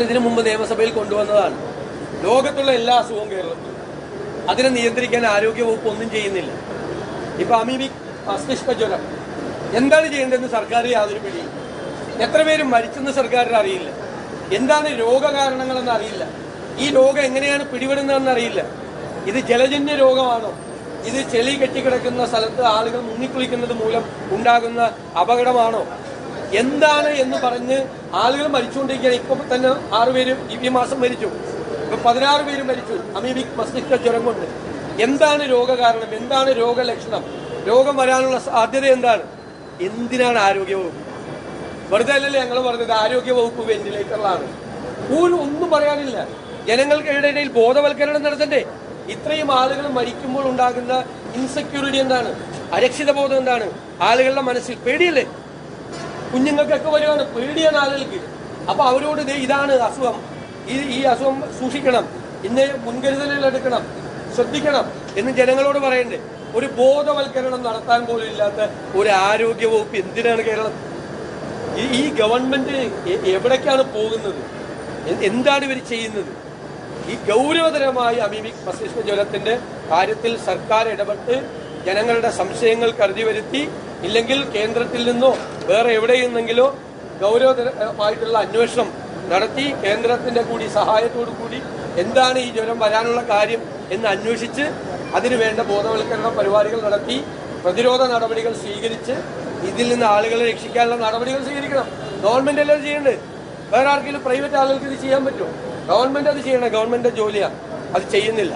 ഇതിനു മുമ്പ് നിയമസഭയിൽ കൊണ്ടുവന്നതാണ്. ലോകത്തുള്ള എല്ലാ അസുഖവും കേരളത്തിൽ. അതിനെ നിയന്ത്രിക്കാൻ ആരോഗ്യവകുപ്പ് ഒന്നും ചെയ്യുന്നില്ല. ഇപ്പൊ അമീബിക് മസ്തിഷ്ക ജ്വരം എന്താണ് ചെയ്യേണ്ടതെന്ന് സർക്കാർ യാതൊരു പിടിയില്ല. എത്ര പേര് മരിച്ചെന്ന് സർക്കാരിന് അറിയില്ല. എന്താണ് രോഗകാരണങ്ങളെന്ന് അറിയില്ല. ഈ രോഗം എങ്ങനെയാണ് പിടിപെടുന്നതെന്ന് അറിയില്ല. ഇത് ജലജന്യ രോഗമാണോ? ഇത് ചെളി കെട്ടിക്കിടക്കുന്ന സ്ഥലത്ത് ആളുകൾ മുങ്ങിക്കുളിക്കുന്നത് മൂലം ഉണ്ടാകുന്ന അപകടമാണോ? എന്താണ് എന്ന് പറഞ്ഞ് ആളുകൾ മരിച്ചുകൊണ്ടിരിക്കുകയാണ്. ഇപ്പൊ തന്നെ 6 പേര് ഈ മാസം മരിച്ചു. ഇപ്പൊ 16 പേര് മരിച്ചു അമീബിക് മസ്തിഷ്ക ജ്വരം കൊണ്ട്. എന്താണ് രോഗകാരണം? എന്താണ് രോഗലക്ഷണം? രോഗം വരാനുള്ള സാധ്യത എന്താണ്? എന്തിനാണ് ആരോഗ്യവകുപ്പ്? വെറുതെ അല്ലല്ലേ ഞങ്ങൾ പറഞ്ഞത് ആരോഗ്യവകുപ്പ് വെന്റിലേറ്ററിലാണ്. ഒന്നും പറയാനില്ല. ജനങ്ങൾക്കിടയിൽ ബോധവൽക്കരണം നടത്തണ്ടേ? ഇത്രയും ആളുകൾ മരിക്കുമ്പോൾ ഉണ്ടാകുന്ന ഇൻസെക്യൂരിറ്റി എന്താണ്? അരക്ഷിതബോധം എന്താണ്? ആളുകളുടെ മനസ്സിൽ പേടിയല്ലേ? കുഞ്ഞുങ്ങൾക്കൊക്കെ വരുവാണ്, പേടിയാണ് ആളുകൾക്ക്. അപ്പൊ അവരോട് ഇതാണ് അസുഖം, ഈ അസുഖം സൂക്ഷിക്കണം, ഇന്ന് മുൻകരുതലുകൾ എടുക്കണം, ശ്രദ്ധിക്കണം എന്ന് ജനങ്ങളോട് പറയണ്ടേ? ഒരു ബോധവൽക്കരണം നടത്താൻ പോലും ഇല്ലാത്ത ഒരു ആരോഗ്യ വകുപ്പ് എന്തിനാണ് കേരളത്തിൽ? ഈ ഗവൺമെന്റ് എവിടേക്കാണ് പോകുന്നത്? എന്താണ് ഇവർ ചെയ്യുന്നത്? ഈ ഗൗരവതരമായ അമീബിക് മസ്തിഷ്ക ജ്വരത്തിന്റെ കാര്യത്തിൽ സർക്കാർ ഇടപെട്ട് ജനങ്ങളുടെ സംശയങ്ങൾ കരുതി വരുത്തി, ഇല്ലെങ്കിൽ കേന്ദ്രത്തിൽ നിന്നോ വേറെ എവിടെ നിന്നെങ്കിലോ ഗൗരവതരമായിട്ടുള്ള അന്വേഷണം നടത്തി കേന്ദ്രത്തിന്റെ കൂടി സഹായത്തോടു കൂടി എന്താണ് ഈ ജ്വരം വരാനുള്ള കാര്യം എന്ന് അന്വേഷിച്ച് അതിനു വേണ്ട ബോധവൽക്കരണ പരിപാടികൾ നടത്തി പ്രതിരോധ നടപടികൾ സ്വീകരിച്ച് ഇതിൽ നിന്ന് ആളുകളെ രക്ഷിക്കാനുള്ള നടപടികൾ സ്വീകരിക്കണം. ഗവൺമെന്റ് എല്ലാം ചെയ്യേണ്ടത്. വേറെ ആർക്കെങ്കിലും പ്രൈവറ്റ് ആളുകൾക്ക് ഇത് ചെയ്യാൻ പറ്റുമോ? ഗവൺമെന്റ് അത് ചെയ്യണം. ഗവൺമെന്റ് ജോലിയാണ്. അത് ചെയ്യുന്നില്ല.